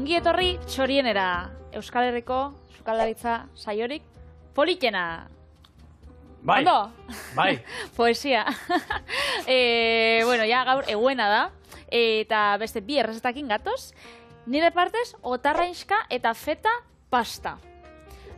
ongi etorri txorienera, Euskal Herriko sukaldaritza saiorik politena. Bai, Ondo? bai. Poesia. Bueno, ja gaur eguena da, eta beste bi errezetakin gatoz. Nire partez, otarrainska eta feta pasta.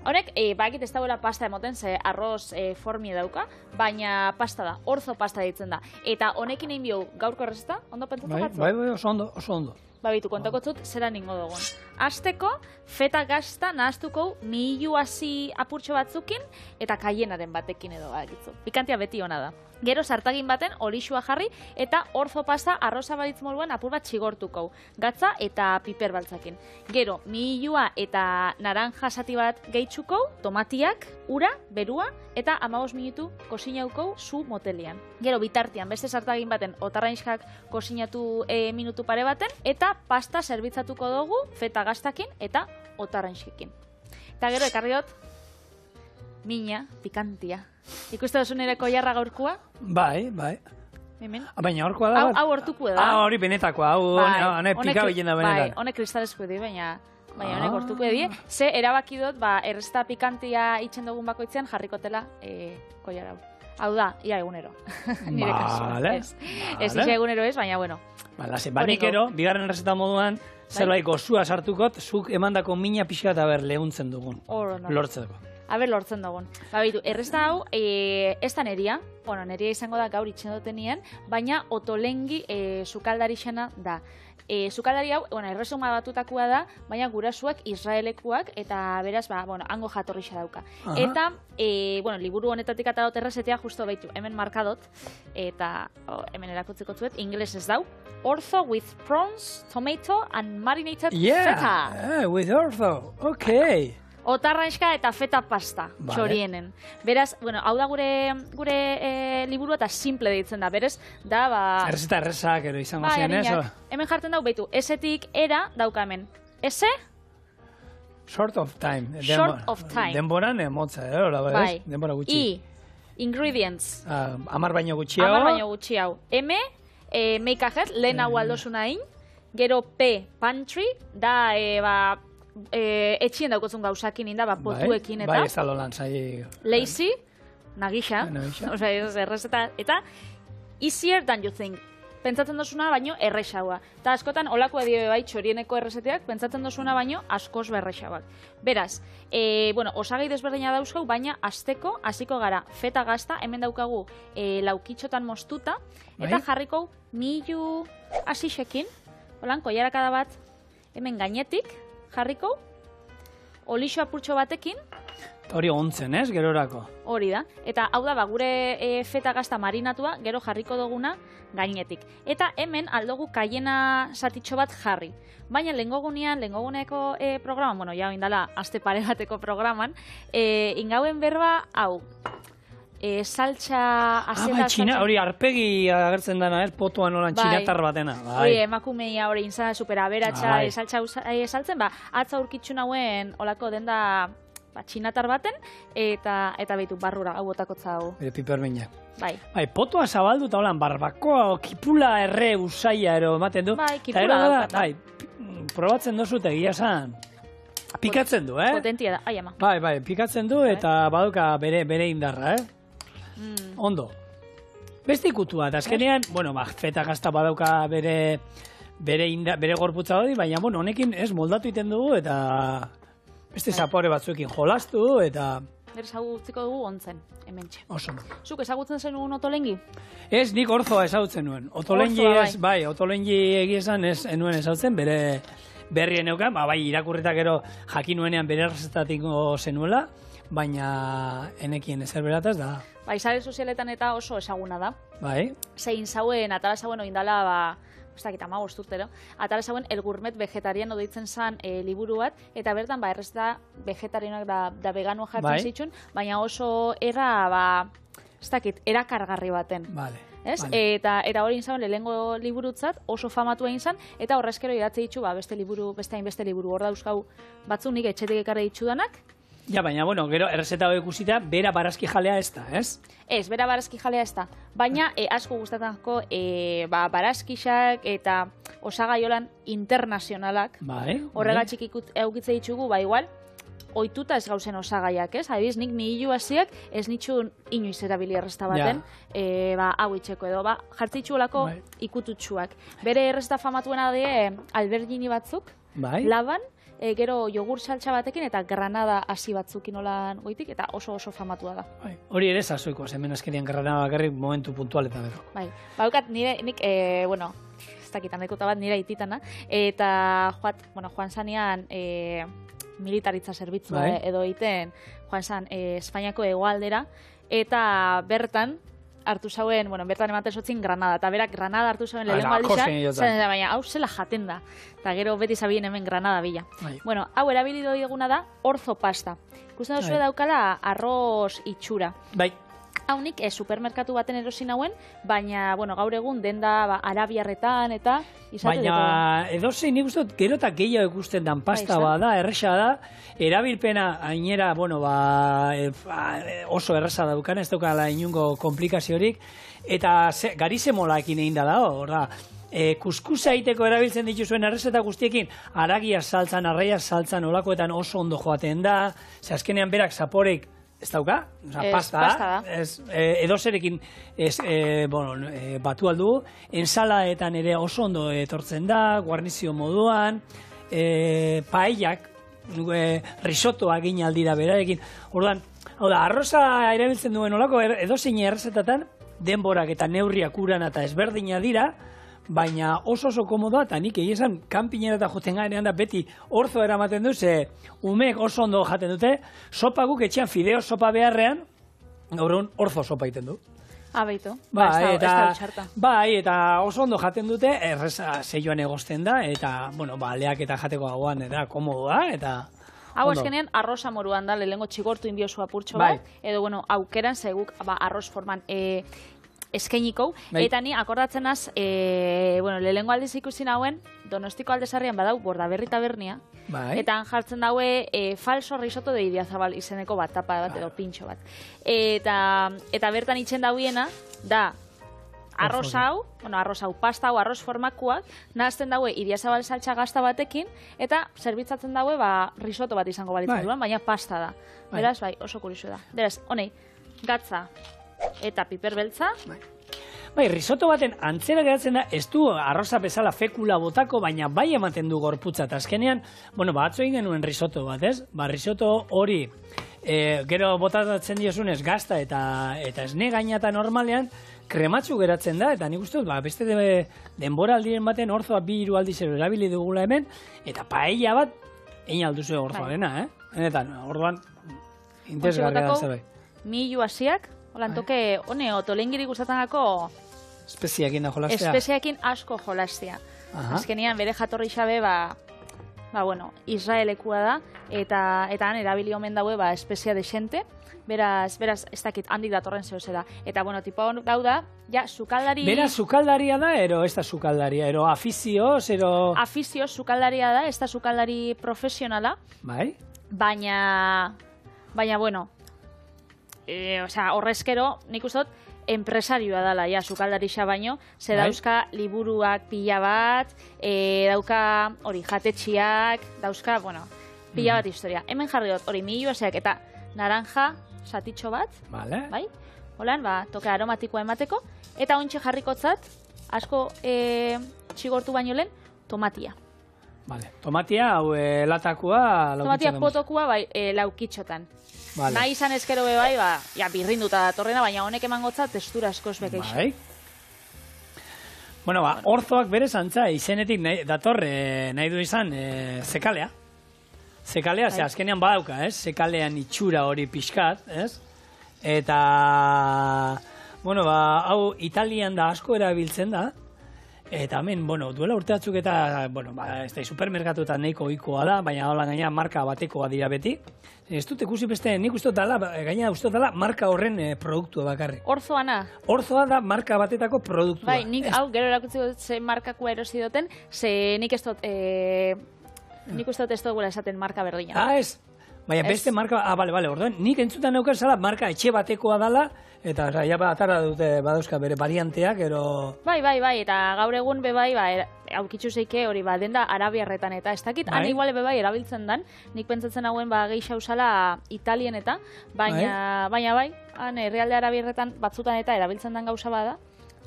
Honek, bakit ez dagoela pasta emoten, ze arroz formie dauka, baina pasta da, orzo pasta ditzen da. Eta honekin egin bihu gaurko errezeta, ondo pentsatu batzu? Bai, oso ondo, oso ondo. Babitu, kontako zut, zera ningo dugun. Azteko, feta gazta nahaztuko mihilu hasi apurtxo batzukin, eta kaienaren batekin edo badakitzu. Pikantia beti ona da. Gero sartagin baten olixua jarri, eta orzo pasta arroza balitz moduan apur bat txigortuko. Gatza eta piper baltzakin. Gero, mihilua eta naranja zati bat gehitzuko, tomatiak, ura, berua, eta 15 minutu kosinauko zu motelian. Gero, bitartian, beste sartagin baten otarrainskak kosinatu minutu pare baten, eta pasta zerbitzatuko dugu feta gaztakin eta otarrainskikin. Eta gero, ekarriot, mina, pikantia. Ikuste duzu nire koiarra gaurkua? Bai, bai. Hemen? Baina horkoa da? Hau hortuko da. Hori benetakoa, honek pika bilena benetan. Bai, honek kristalezko di, baina honek hortuko di. Ze erabaki dut, errezta pikantia itxen dugun bakoitzean jarrikotela koiarra hau. Hau da, ia egunero. Nire kasuan. Ez ia egunero ez, baina bueno. Banikero, bigarren errezeta moduan, zerbait gozua sartukot, zuk emandako mina pixka eta lehuntzen dugun. Lortzeko. Aber lortzen dugun. Babitu, errezta hau, ez da neria, bueno, neria izango da gaur itxen dutenien, baina otolengi sukaldarixena da. Sukaldari hau, bueno, erresuma batutakoa da, baina gurasuak Israelekuak, eta beraz, hango jatorrixa dauka. Eta, bueno, liburu honetatik eta dut errezetea, justo behitu, hemen markadot, eta hemen erakutzeko zuet, ingeles ez dau. Orzo with prawns, tomato, and marinated feta. Yeah, with orzo, okay. Otarrainska eta feta pasta, txorienen. Beraz, bueno, hau da gure liburu eta simple deitzen da, berez, da, Errezeta errezak ero izango ziren, eso? Hemen jartzen dau, behitu, esetik era dauka hemen. Ese? Short of time. Short of time. Denboran emotza, bai. Denbora gutxi. Ingredients. 10 baino gutxi hau. 10 baino gutxi hau. M, make ahead, lehen hau aldosuna hain. Gero P, pantry, da, etxien daukotsun gauzakin inda, potuekin eta. Bai, ez da lolan, zai. Lazy, nagixa. Osa, errezeta. Eta, easier than you think. Pentsatzen dozuna baino errexaua. Eta askotan, olako edio bai txorieneko errezeteak, pentsatzen dozuna baino askoz berrexauak. Beraz, bueno, osagai desberdina dauzkau, baina azteko, hasiko gara, feta gazta, hemen daukagu laukitxotan moztuta, eta jarriko mihilu asixekin, holan, koiarakada bat, hemen gainetik, jarriko, olixo apurtxo batekin. Hori ontzen, ez, gerorako? Hori da. Eta hau da, gure feta gazta marinatua, gero jarriko duguna gainetik. Eta hemen aldogu kaiena zatitxo bat jarri. Baina lehengoguneko programan, bueno, ja indala aste pare bateko programan, ingauen berba, hau, saltsa azeda... Txina, hori arpegi agertzen dana, potuan holan txinatar batena. Hori, emakumeia hori inzan superaberatxa saltsa saltzen, atza urkitzu nauen olako denda txinatar baten, eta behitu barrura, hau botakotza hau. Piperminak. Bai. Potua zabaldu eta holan barbakoa, kipula erre usaia ero ematen du. Bai, kipula daukata. Bai, probatzen dozu egia esan. Pikatzen du, Potentia da, ai ama. Bai, pikatzen du eta baduka bere indarra, Ondo. Beste ikutua, eta azkenean, bueno, feta gazta badauka bere gorputza hori, baina, bueno, honekin ez moldatu iten dugu, eta beste zapore batzuekin jolastu, eta... Berez hau utziko dugu ontzen, hemen txe. Oso. Zuk ezagutzen zenuen otolengi? Ez, nik orzoa ezagutzen nuen. Otolengi ez, otolengi egizan ez nuen ezagutzen, bere berrien euken, bai, irakurritak gero jakin nuenean bere errezetatiko zenuela, baina enekien ezer berataz da. Bai, sare sozialetan eta oso ezaguna da. Bai. Zein zauen, atala zauen oindala, urtero, atala zauen El Gourmet Vegetariano deitzen zan liburu bat, eta bertan, errezeta vegetarianoak da veganoa jartzen zitxun, baina oso erakargarri baten. Vale. Eta hori inzan, lehengo liburutzat, oso famatu egin zan, eta horrezkero idatze ditu, beste hainbeste liburu hor dauzkau batzu nik etxetik ekarri ditxudanak, Ja, baina, bueno, gero, errezeta hori ikusita, bera barazki jalea ez da, ez? Ez, bera barazki jalea ez da. Baina, asko gustatanko, barazkixak eta osagaiolan internazionalak. Bai. Horregatxik eukitze ditugu, igual, ohituta ez gauzen osagaiak, ez? Adiz, nik nihilu hasiak ez nitxun inoiz erabili errezta baten, hau itxeko edo, jartzitxuelako ikututxuak. Bere errezta famatuena die albergini batzuk, laban, gero jogur saltsa batekin eta granada hasi batzukin olan goitik, eta oso famatua da. Hori ere sasoiko, hemen azkenean granada bakarrik momentu puntualetan berroko. Bai, baukat nik, bueno, ez dakitan dekota bat nire ititana, eta joan zanean militaritza zerbitzua edo egiten, joan zan, Espainiako hegoaldera, eta bertan, hartu zauen, bertan ematen sotzin granada, eta berak granada hartu zauen lehenko aldizan, baina hau zela jaten da, eta gero beti zabien hemen granada bila. Bueno, hau erabilido dieguna da, orzo pasta. Ikusten duzu daukala arroz itxura. Bai. Hau nik supermerkatu baten erosin hauen, baina, gaur egun denda arabiarretan eta izate dugu. Baina edozein nik uste dut gero eta gehiago ikusten dan pasta bada, erresa da, erabilpena ainera, oso erresa daukan, ez daukala inungo komplikaziorik, eta garizemolaekin egin da, hor da, kuskusa egiteko erabiltzen dituzuen errezeta guztiekin, aragia saltzan, arraia saltzan, olakoetan oso ondo joaten da, ze azkenean berak zaporek ez dauka, pasta da, edozerekin batu aldu, ensalaetan ere oso ondo etortzen da, guarnizio moduan, paellak, risotoa egin aldira berarekin, orduan, hau da, arroza erabiltzen duen olako edozein errezetatan, denborak eta neurriak uran eta ezberdina dira, baina oso komodoa, eta nik egizan kanpinera eta joten garean da beti orzo eramaten du, ze umeek oso ondo jaten dute, sopa guk etxean fideo sopa beharrean, gaur egun orzo sopa egiten du. Beito, ez da utxarta. Bai, eta oso ondo jaten dute, erreza zeioan egozten da, eta, leak eta jateko gauan, eta komodoa, eta... Hau eskenean arroza moruan da, lehengo txigortu inbiosu apurtxo bat, edo, aukeran zeguk arroz forman eskainiko, eta ni akordatzen az, lehengo aldiz ikusi nauen, Donostiko aldezarrian badau Bordaberri tabernia, eta han jartzen daue falso risoto de Idiazabal izeneko bat, tapa bat edo pintxo bat. Eta bertan itxen dauiena, da, arroz hau, pasta hau, arroz formakuak, nahazten daue Idiazabal saltsa gazta batekin, eta zerbitzatzen daue risoto bat izango balitzen duan, baina pasta da. Beraz, oso kurisu da. Beraz, honei, gatza eta piper beltza. Risoto baten antzera geratzen da, ez du arroza bezala fekula botako, baina bai ematen du gorputza, eta azkenean, batzu egin genuen risoto bat, ez? Risoto hori, gero botatatzen diosunez gazta eta esne gainata normalean, krematzu geratzen da, eta nik uste dut, beste denbora aldiren baten orzoa 2-3 aldiz erabili dugula hemen, eta paella bat, egin alduzu orzoarena, Eta, orduan, interesgarria da zerbait. Mihilu hasiak, holantoke, otolengiri gustatanako espeziakin da jolastea. Espeziakin asko jolastea. Azkenean bere jatorri xabe, Israelekua da, eta han erabili omen daue espezia desente, beraz, ez dakit handik datorren zehose da. Eta, tipo hau da, sukaldari... Beraz, sukaldaria da, ero ez da sukaldaria, ero afizioz, ero... Afizioz sukaldaria da, ez da sukaldari profesionala. Bai? Baina, horrezkero, nik uste dut, enpresarioa dala, sukaldarixa baino, ze dauzka liburuak pila bat, dauka jatetxiak, dauzka, pila bat historia. Hemen jarri dut, mihilu hasiak eta naranja satitxo bat, bai? Holan, toke aromatikoa emateko, eta ontxe jarrikotzat, asko txigortu baino lehen, tomatia. Tomatia, hau latakoa, laukitxotan. Tomatia potokua, laukitxotan. Nahi izan ezkero bai, birrinduta datorrena, baina honek emangotza testura askoz bekeixo. Bai. Orzoak berez antza, izenetik datorre nahi du izan zekalea. Zekalea, ze azkenean badauka, ez? Zekalean itxura hori pixkat, ez? Eta, hau Italian da asko erabiltzen da, eta hemen, duela urte batzuk eta, ez da, supermerkatuetan nahiko ohikoa da, baina hola gaina marka batekoa dira beti. Ez dut ikusi beste, nik uste dut gaina uste dut marka horren produktua bakarrik. Orzoana? Orzoa da marka batetako produktua. Bai, nik hau gero erakutzi dut ze markakua erosi duten, ze nik ez dut, nik uste dut ez dut gula esaten marka berdina. Ez? Baina beste marka, bale, orduan, nik entzutan neuken zala, marka etxe batekoa dala, eta ja atara dute badauzka bere varianteak, ero... Bai, eta gaur egun bebai, aukitzu zeike hori, denda arabiarretan eta ez dakit, han iguale bebai erabiltzen dan, nik pentsatzen hauen geisha usala italien eta, baina bai, han herrialde arabiarretan batzutan eta erabiltzen dan gauza bada,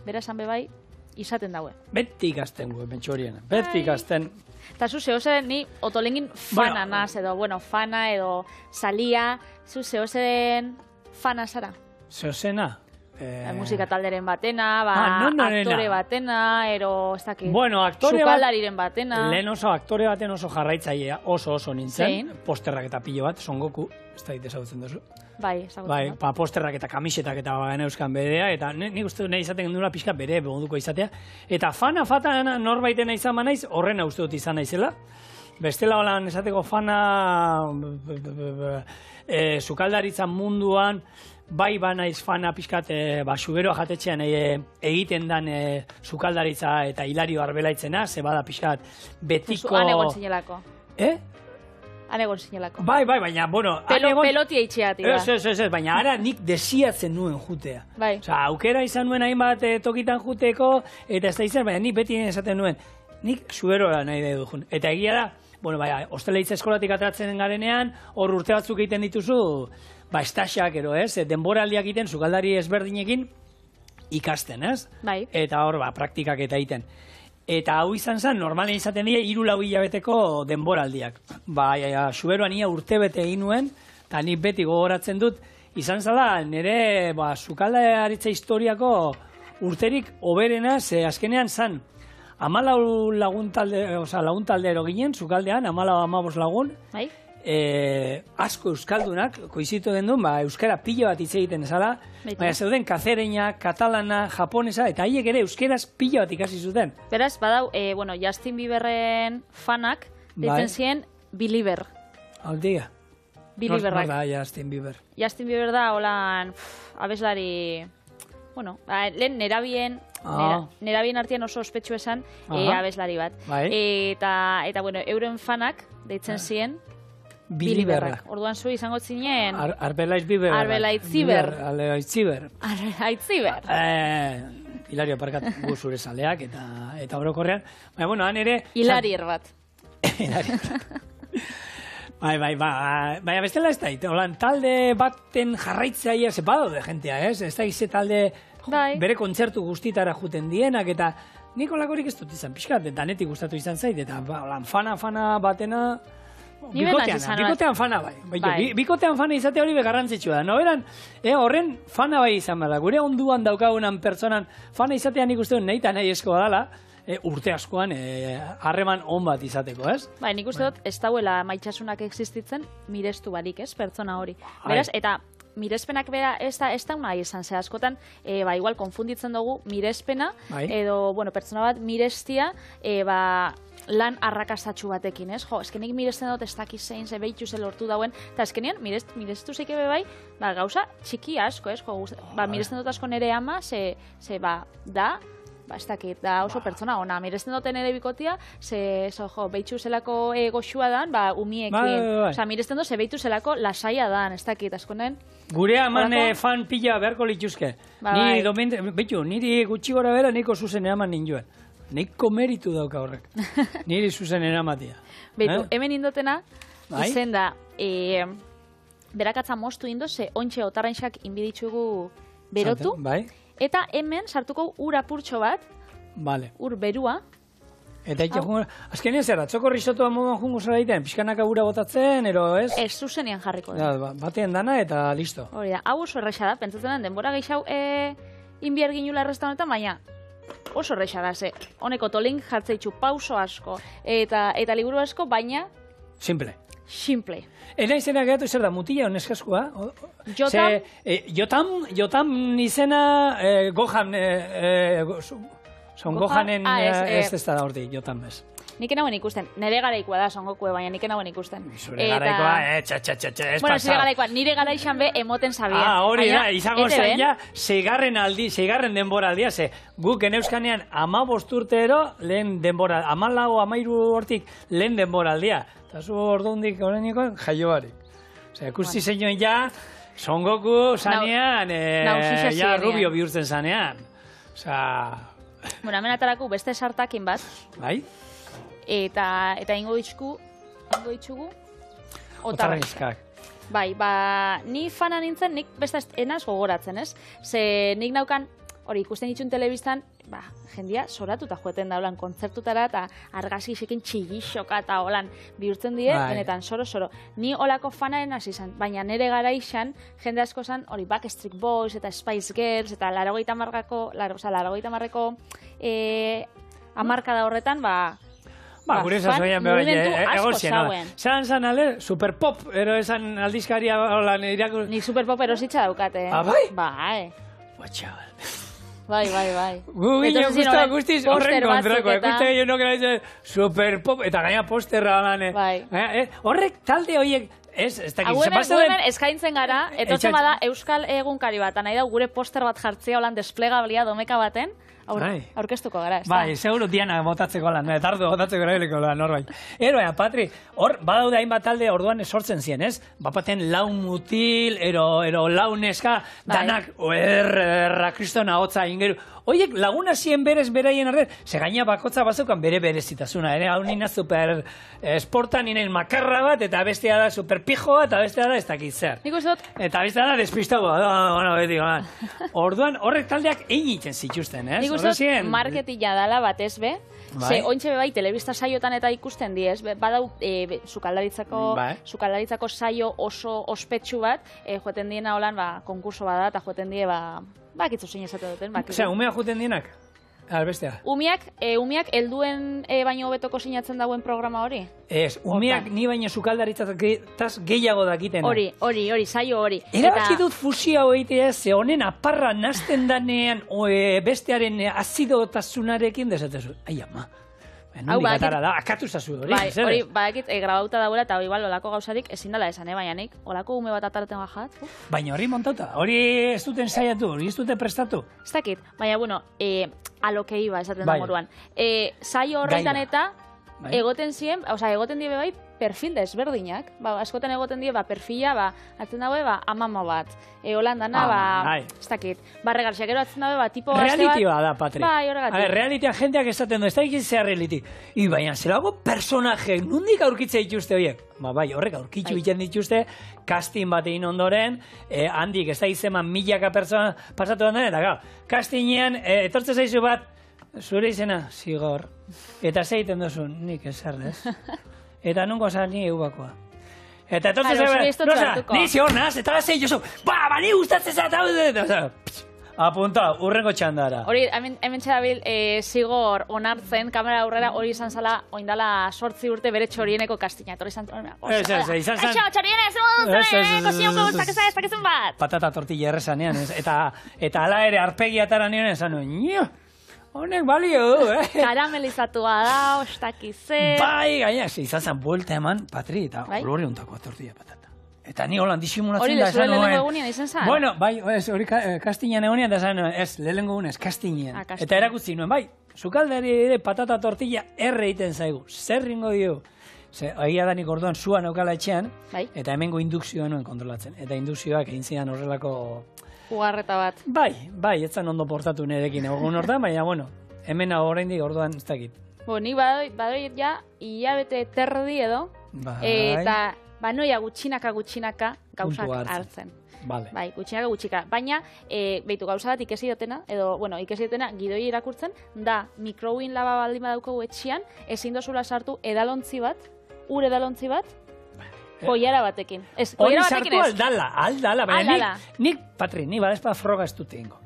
bera esan bebai, izaten daue. Beti ikasten gu, bentsu horien, beti ikasten. Eta zu zehose ni otolengin fana naz, edo, fana edo salia, zu zehose fana zara? Zehosena? Musika talderen batena, aktore batena, ero, ez dakit, sukaldariren batena. Lehen oso aktore baten oso jarraitzailea, oso nintzen, posterrak eta pilo bat, Son Goku, ez da ezagutzen duzu. Bai, ezagutzen dut. Posterrak eta kamisetak eta euskan berea, eta nik uste nahi izaten gendura pixka bere begonduko izatea. Eta fana norbaitena izan manaiz, horrena uste dut izan naizela. Bestela holan esateko fana sukaldaritzan munduan, bai banaiz fana pixkat suberoa jatetxean egiten dan sukaldaritza eta Hilario Arbelaitzena, ze bada pixkat betiko... Han egon zinelako. Han egon zinelako. Bai, baina, bueno... Pelotia itxeati da. Ez, baina ara nik desiatzen nuen jutea. Bai. Osa, aukera izan nuen hainbat tokitan juteko, eta ez da izan, baina nik beti esaten nuen, nik suberoa nahi da edukun. Eta egia da, hosteleitza eskolatik atratzen garenean, hor urte batzuk egiten dituzu, estaxak, denboraldiak egiten, sukaldari ezberdinekin ikasten, ez? Bai. Eta hor, praktikak eta egiten. Eta hau izan zen, normalen izaten dira, 3-4 hilabeteko denboraldiak. Suberoan ia urtebete egin nuen, eta nik beti gogoratzen dut, izan zala, nire sukaldaritza historiako urterik oberena, ze azkenean zan, 14 lagun talde ero ginen, sukaldean, 14-15 lagun, bai? Asko euskaldunak, koizitu den duen, euskara pilo bat hitz egiten zala, baina zeuden kazereña, katalana, japonesa, eta haiek ere euskeraz pilo bat ikasi zuten. Beraz, badau, Justin Bieberren fanak, ditzen ziren Believer. Aldiga. Believerrak. Nor da Justin Bieber? Justin Bieber da, holan, abeslari, lehen nerabien artean oso ospetsu esan, abeslari bat. Eta, euren fanak, deitzen ziren, Believerrak. Orduan zu izango zinen... Arbelaiz Bieber. Arbelaitziber. Arbelaitziber. Hilario parkat guzure zaleak eta orokorrean. Baina, han ere... Hilarier bat. Baina, bestela ez da, holan talde baten jarraitzaia, ze badaude jentea, ez? Ez da, ize talde bere kontzertu guztitara juten dienak, eta nik olakorik ez dut izan pixkat, eta netik gustatu izan zait, eta holan fana batena... Bikotean fana bai. Bikotean fana izate hori begarrantzitsua da. Noberan, horren fana bai izan bada. Gure onduan daukagunan pertsonan fana izatean ikusten nahi eta nahi eskoa dala, urte askoan harreman on bat izateko, ez? Bai, nik uste dut ez dauela maitxasunak existitzen mirestu barik, ez, pertsona hori. Beraz, eta mirespenak bera ez da nahi izan, ze askotan, igual konfunditzen dugu mirespena, edo, pertsona bat mirestia, lan arrakastatxu batekin, ez? Eskenik miresten dut ez dakiz zein, ze behitu ze lortu dauen, eta eskenean mirestu zeike bebai, gauza txiki asko, ez? Miresten dut asko nere ama, ze ez dakit, da oso pertsona ona, miresten duten ere bikotia, ze behitu zelako goxua dan, umiekin, miresten dut ze behitu zelako lasaia dan, ez dakit, askonen. Gure aman fan pila beharko lituzke. Niri gutxi gora bera niko zuzen eman ninduen. Neiko meritu dauka horrek. Niri zuzen eramatia. Beitu, hemen indotena, izen da, berakatza moztu indo, ze ontxe otarrainxak inbiditzugu berotu, eta hemen sartuko ur apurtxo bat, ur berua. Eta azkenean zer, atzoko risotoa moduan jungo zara egiten, pixkanaka ura botatzen, ero ez? Ez zuzenean jarriko da. Batean dana eta listo. Hori da, hau oso erresa da, pentsatzen denbora gehiago inbier ginula errestaunetan, baina oso erresa da, ze honeko tolink jartzeitzu pauso asko eta liburu asko, baina... Simple. Ena izena gehatu zer da, mutila honezkaskua? Jotam izena Gohan... Son Gohanen ez da horti, Jotam bez. Nik enauen ikusten, nire garaikoa da Son Goku, baina nik enauen ikusten. Zure garaikoa, ez pasau. Zure garaikoa, nire gara izan be emoten sabia. Hori da, izango zaila, seigarren denbora aldia, ze guk eneuskanean 15 urtero lehen denbora, 14-13 hortik lehen denbora aldia. Eta zu orduandik horreniko jaio barik. Ikusi zeinoen ja, Son Goku zanean, ja Rubio bihurtzen zanean. Bueno, hemen atarako beste sartakin bat. Bai? Eta ingo ditxugu Otarrezkak. Bai, ni fana nintzen, nik beste enaz gogoratzen, ez? Ze nik naukan, hori ikusten ditxun telebistan, jendia soratuta joeten da holan kontzertutara eta argazkisekin txigixoka eta holan bihurtzen die, benetan soro. Ni holako fanaren hasi izan, baina nire gara izan, jende asko zan, hori Backstreet Boys eta Spice Girls eta 80ko hamarkada horretan, gure zazoian zan ale, superpop, ero esan aldizkaria holan irakur... Nik superpop erositza daukate. Bai? Bai. Txabal. Bai. Gu ginen guztiz horren kontrako, ikuste jo no gara superpop, eta gaina posterra holan. Horrek talde horiek, ez hemen eskaintzen gara, etortzen bada Euskal Egunkari bat, nahi da gure poster bat jartzea holan desplegablia domeka baten, aurkeztuko gara, ez da? Bai, seguro Diana botatzeko lan, tardo botatzeko erabileko lan, norbait. Eroa, Patri, hor, badaude hainbat talde orduan sortzen zien, ez? Bapaten lau mutil, ero lau neska, danak, erra, kristona hotza ingeru. Oiek, laguna zien berez beraien arren, ze gaina bakotza bazeukan bere berezitasuna, hau nina super esporta, ninen makarra bat, eta bestea da super pijoa, eta bestea da ez dakit zer. Nik uste dut. Eta bestea da despistagoa, orduan, horrek taldeak egiten zituzten, ez? Nik uste dut, marketina dala batez be, ze ointxe bai, telebista saiotan eta ikusten di, ez? Badau, sukaldaritzako saio oso ospetsu bat, joeten diena holan, konkurso bada, eta joeten die, bakitzu zein esate duten. Umeak juten dienak? Albestea. Umeak helduen baino hobetoko sinatzen dauen programa hori? Ez, umeak ni baino sukaldaritzaz gehiago dakiten. Hori, saio hori. Erabaki dut fusia hoitea, ze honen aparra nazten danean bestearen azidotasunarekin desatezu. Ai, ama. Nondik atara da, akatu zazu hori. Bai, hori, badakit, grabauta dauela, eta igual olako gauzarik ezin dela esan, baina nik, olako ume bat ataraten bajat. Baina hori montauta, hori ez duten saiatu, hori ez duten prestatu. Ez dakit, baina, bueno, alokei ba, esaten da moruan. Saio horretan eta, egoten ziren, egoten die bai, perfil desberdinak. Askoten egoten die, perfila, atzen daue, amama bat. Holandana, ez dakit. Regarxiak gero atzen daue, tipo gazte bat. Reality da, Patri. Bai, horregatik. Realityan jendeak esaten du, ez da ikin zea reality. Baina, zelago personaje, nondik aurkitze dituzte horiek? Bai, horrek aurkitzu iten dituzte, casting bat egin ondoren, handik, ez da izeman milaka persona pasatu ondoren, eta gau, castingean, etortze zaizu bat, zure izena, Zigor. Eta zeiten duzu, nik esarrez. Eta nungo zan ni eubakoa. Eta entonces, ni Zigor naz, eta zei jozu, ni gustatzen zat, apunta, urrengo txandara. Hori, hemen txerabil, Zigor onartzen, kamera aurrera hori izan zala, oindala 8 urte bere txorieneko kastina. Etorri izan zuen, izan zan. Txorienez, kozioko, takezun bat. Patata tortilla errezanean, eta ala ere arpegiatara nioen esan nuen, honek balio du, Karamelizatua da, ostakize. Bai, gaina, izan zan buelta eman, Patri, eta horri untako tortilla patata. Eta ni holan disimulatzen da esan nuen. Hori, lehenengo egunean izan zan? Bueno, bai, hori kastinean egunean da esan nuen, lehenengo egunez, kastinean. Eta erakutzi nuen, bai, sukaldari ere patata tortilla erre iten zaigu, zer ringo dio. Agia da nik orduan zua naukala etxean, eta hemengo indukzioa nuen kontrolatzen. Eta indukzioak egin zidan horrelako... Ugarreta bat. Bai, etzan ondo portatu nerekin egun hortan, baina, bueno, hemen oraindik orduan ez dakit. Nik badoit ja, hilabete terdi edo, eta noia gutxinaka gauzak hartzen. Bai, gutxinaka. Baina, behitu gauza bat ikesi dutena, gidoi irakurtzen, da mikrowin laba baldin badaukagu etxian, ezin dozula sartu edalontzi bat, ur edalontzi bat, koiara batekin. Hori sartu aldala, baina nik, Patri, nik badezpa froga ez dute ingo.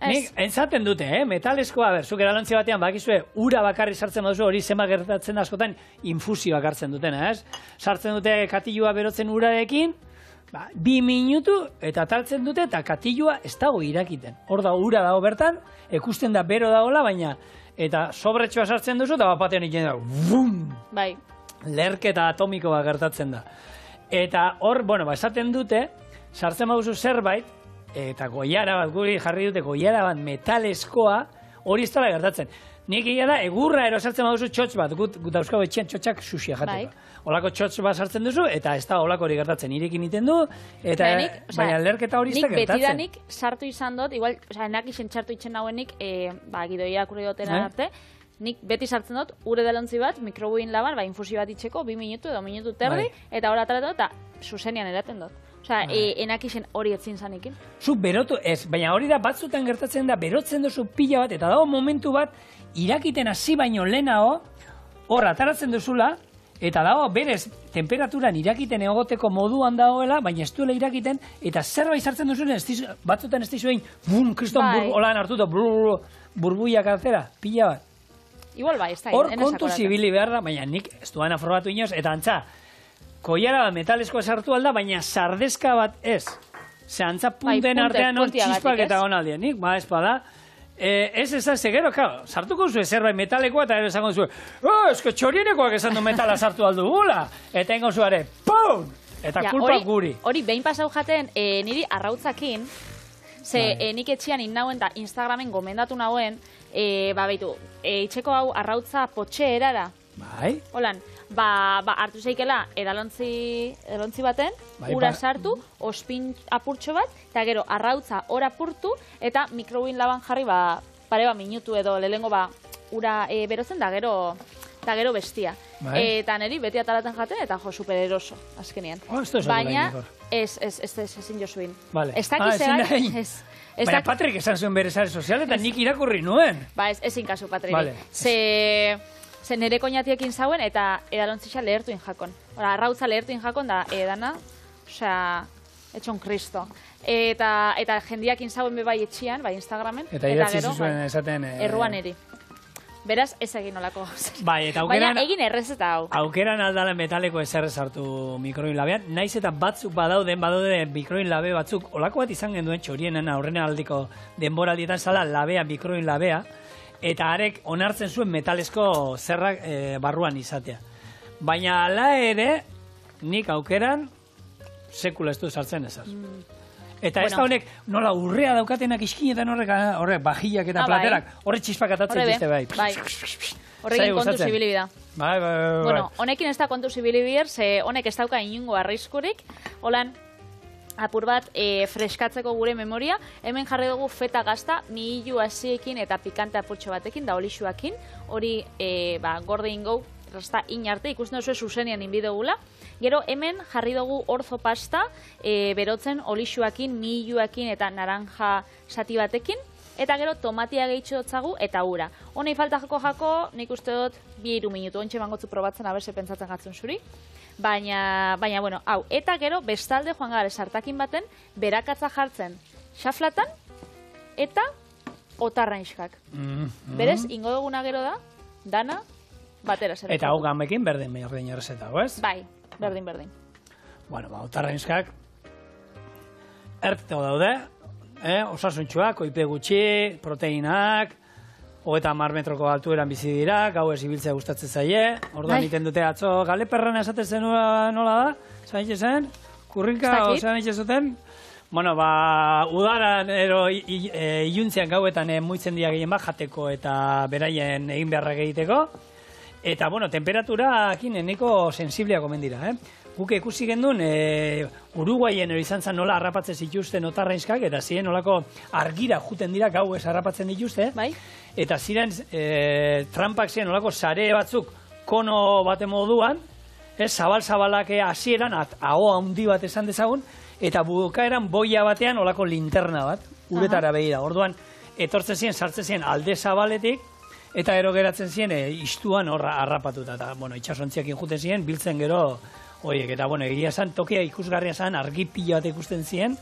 Nik, entzaten dute, metaleskoa, zuk edalontzi batean, bakizue, ura bakarri sartzen baduzu, hori zema gertatzen da askotan, infusioak hartzen dutena, ez? Sartzen dute katilua berotzen urarekin, 2 minutu, eta taltzen dute, eta katilua ez dago irakiten. Hor da, ura dago bertan, ikusten da bero dagoela, baina, eta sobretxoa sartzen duzu, eta bapatean iken da, bum! Bai. Lerketa atomiko bat gertatzen da. Eta hor, esaten dute, sartzen baduzu zerbait, eta goiara bat, guri jarri dute goiara bat metaleskoa, hori ez dela gertatzen. Nik egia da, egurra erosartzen baduzu txotx bat, gut dauzkago etxean txotxak sushia jateko. Olako txotx bat sartzen duzu, eta ez da olako hori gertatzen, irekin iten du, eta baina lerketa hori ez da gertatzen. Nik betidanik sartu izan dut, igual, enak isen txartu itxen nauenik, gidoia akurri dutena arte, nik beti sartzen dut, ure dalontzi bat, mikrobuin laban, infusio bat itxeko, 2 minutu edo minutu terdi, eta hori ataratu eta zuzenian eraten dut. Osea, enak isen hori etzin zanikin. Zu berotu, ez, baina hori da batzutan gertatzen da, berotzen duzu pila bat, eta dago momentu bat, irakiten hasi baino lehenago, hor ataratzen duzula, eta dago berez temperaturan irakiten egoteko moduan dagoela, baina ez duela irakiten, eta zerbait sartzen duzuen, batzutan ez dizuen, bum, kriston holan hartuta, burbuiak atzera, pila bat. Igual bai, ez da. Hor kontu zibili behar da, baina nik ez duan afrobatu inoz, eta antza, koiara bat metaleskoa sartu alda, baina sardezka bat ez. Ze antza punten artean hor txispak eta honaldien. Nik, ez bada, ez egero, sartuko zuen zerbait metalekoa, eta ero esango zuen, esko txorienekoak esan du metala sartu aldu gula, eta ingo zuare, pum! Eta kulpa guri. Hori, behin pasau jaten, niri arrautzakin, ze nik etxian innauen da Instagramen gomendatu nauen, baitu, itxeko hau arrautza potxe erara. Bai. Holan, hartu zeikela edalontzi baten, ura sartu, ospin apurtxo bat, eta gero arrautza ora apurtu, eta mikrobuin laban jarri pare minutu edo lehengo ura berotzen da gero bestia. Eta niri beti ataraten jaten, eta jo, super eroso, azkenean. Baina, ezin jozuin. Ez baina Patrik esan zuen bere sare sozial, eta nik irakurri nuen. Ezin kasu, Patrik. Ze nire koñatiekin zauen, eta edalontzixa lehertuin jakon. Arrautza lehertuin jakon da edana, osea, etxon kristo. Eta jendiakin zauen bebai etxian, bai Instagramen, eta idatzi zuen esaten... Erruan eri. Beraz, ez egin olako. Baina egin errezeta hau. Aukeran aldala metaleko ezer sartu mikroin labean, naiz eta batzuk badaude mikroin labe batzuk, olako bat izan genduen txorienen aurrena aldiko denboraldietan zala labea, mikroin labea, eta arek onartzen zuen metalesko zerrak barruan izatea. Baina ala ere, nik aukeran sekula ez du sartzen ezaz. Eta ez da honek, nola urrea daukatenak iskinetan horrek bajillak eta platerak, horre txispak atatzen dizte bai. Horrekin kontu zibili bida. Bueno, honekin ez da kontu zibili bidar, ze honek ez dauka inungo arriskurik, holan, apur bat freskatzeko gure memoria, hemen jarri dugu feta gazta, mihilu hasiekin eta pikante apurtxo batekin, da olixuakin, hori gorde ingo, rasta inarte, ikusten duzu zuzenian inbidegula. Gero hemen jarri dugu orzo pasta, berotzen olixuakin, mihiluakin eta naranja sati batekin, eta gero tomatia gehitxo dutzagu eta ura. Honei falta jako, nik uste dut 2-3 minutu, ontxe mangotzu probatzen, aberse pentsatzen gatzen zuri. Baina, bueno, hau, eta gero bestalde joan gara sartakin baten, berakatza jartzen xaflatan eta otarrainskak. Berez, ingo duguna gero da, dana, batera zer. Eta hau gamekin berdin errezeta, ez? Bai, berdin. Bueno, otarrainskak erteko daude, osasuntxuak, koipe gutxi, proteinak, 30 metroko altueran bizi dira, gau ez ibiltzea gustatzen zaie, orduan iten dute atzo, galeperran esaten zen nola da? Zain zen? Kurrinka, ozean itxezuten? Bueno, udaran iluntzean gauetan muitzen dira gehien bat jateko eta beraien egin beharrak egiteko. Eta, bueno, temperaturakin eneko sensiblea gomen dira, Guk ikusi gendun, Uruguayen izan zen nola harrapatzen zituzten otarrainskak, eta ziren nolako argira juten dira gau ez harrapatzen dituzte. Bai. Eta ziren trampak ziren nolako sare batzuk kono bate moduan, zabal-zabalak hasieran, aho handi bat esan dezagun, eta bukaeran boia batean nolako linterna bat, uretara behira. Orduan, etortzen ziren, sartzen ziren alde zabaletik, eta gero geratzen ziren istuan harrapatuta. Eta, bueno, itxasontziakin juten ziren, biltzen gero horiek. Eta, bueno, egia esan, tokia ikusgarria zen, argi pila bat ikusten ziren,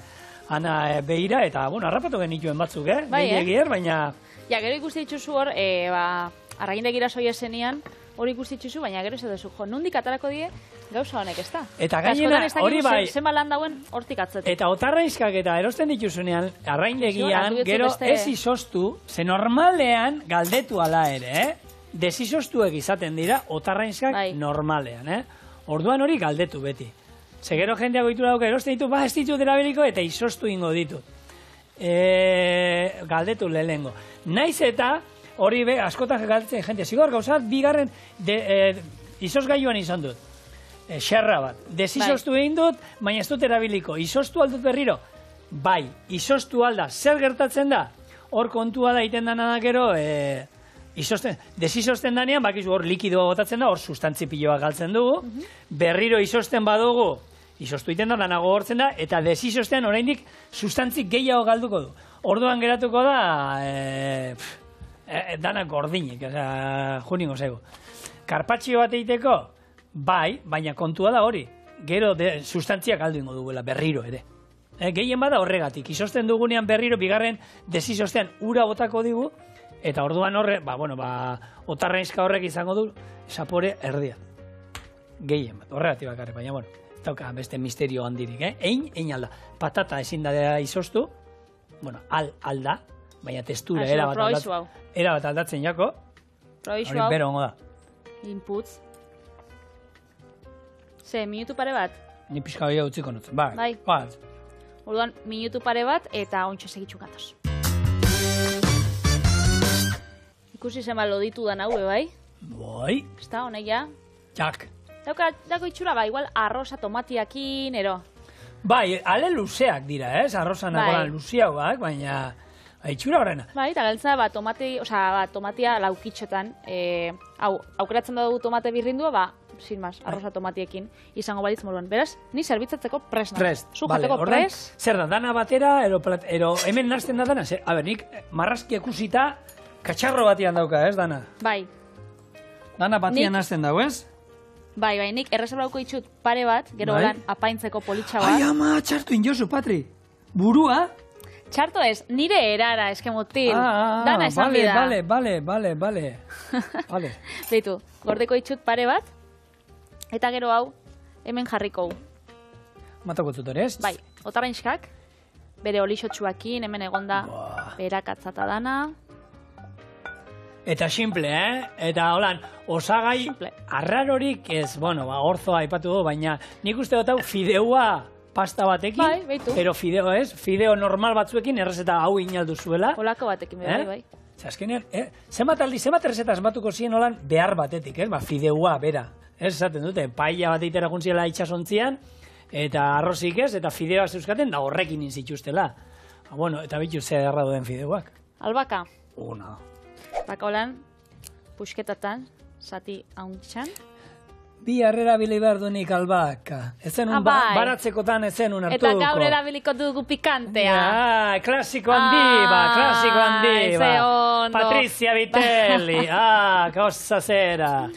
ana behira, eta, bueno, harrapatu genituen batzuk, baina... Ja, gero ikusti dituzu hor, arragindegira soia zenian, hori ikusti dituzu, baina gero ez duzu, nondik atarako die, gauza honek, ez da? Eta gainera, hori bai... Zenba lan dauen hortik atzetik. Eta otarrainskak eta erosten dituzunean, arraindegian, gero ez izostu, ze normalean galdetu ala ere, desizostuek izaten dira, otarrainskak normalean, Orduan hori galdetu beti. Ze gero jendea goitura dauka, erosten ditu, ez ditu derabeliko, eta izostu ingo ditu. Galdetu lehengo. Naiz eta, hori be, askotan galtzen jente. Zigor, gauzat, bigarren, izozgailuan izan dut. Xerra bat. Desizoztu egin dut, baina ez dut erabiliko. Izoztu aldut berriro? Bai, izoztu alda. Zer gertatzen da? Hor kontua da iten dana da gero, desizozten danean, bakizu hor likidoa botatzen da, hor sustantzi piloa galtzen dugu. Berriro izozten badugu, izoztu iten da, dana gogortzen da, eta desizoztean oraindik sustantzi gehiago galduko du. Orduan geratuko da, dana gordinik, juningo zego. Karpatxio bat egiteko, bai, baina kontua da hori. Gero sustantziak galdu ingo duguela, berriro ere. Gehien bada horregatik, izozten dugunean berriro, bigarren desizoztean ura botako digu, eta orduan horre, otarrainzka horrek izango du, sapore erdia. Gehien bat, horregatik bakarrik, baina, ez dauka beste misterio handirik, Ein alda. Patata ezin da izoztu, alda, baina testura erabat aldatzen jako, hori bero ongo da. Inputs. Minutu pare bat? Ni pixka gehiago utziko nutzen, bai. Orduan, minutu pare bat eta ontsa segitxu gatoz. Ikusi zenba loditu da naue, bai? Bai. Ez da, honek ja? Jak. Dako itxura, igual arroza tomatiakin, ero? Bai, ale luzeak dira, arroza nagolan luzeagoak, baina itxura horrena. Bai, eta galtza, tomatia laukitxotan, aukeratzen dugu tomate birrindua, sin más, arroza tomatiekin izango balitz moruan. Beraz, ni zerbitzatzeko pres nago. Zujatzeko pres. Zer da, dana batera, ero hemen nazten da dana? Nik marrazki ikusita katxarro batian dauka, dana? Bai. Dana batian nazten dago, ez? Bai, nik erreserbrauko itxut pare bat, gero holan apaintzeko politxa bat. Ai, ama, txartu injozu, Patri. Burua? Txarto ez, nire erara, eskemutil. Dana esan bida. Bale. Beitu, gordeko itxut pare bat, eta gero hau, hemen jarriko. Matako zutorez? Bai, otarrainskak, bere olixotxuakin, hemen egonda, berakatzata dana. Eta simple, Eta holan, osagai arrarorik ez, orzoa aipatu du, baina nik uste dut hau fideua pasta batekin. Bai, beitu. Pero fideo ez, fideo normal batzuekin errezeta hau inaldu zuela. Olako batekin, bai. Azkenean, zenbat errezeta asmatuko ziren holan behar batetik, fideua, bera. Ez esaten dute, paella bat eitera juntziela itxasontzian, eta arrozik ez, eta fideoa zeuskaten, da horrekin inzituztela. Eta bitu ze erra duen fideuak. Albaka. Una. Baka holan, pusketatan, zati hauntxan. Bi harrera bili behar duenik albaka. Ezen un baratzekotan ezen un hartuko. Eta gaur erabiliko dugu pikantea. Ja, klasiko handi, Patricia Vitelli. Cosa zera.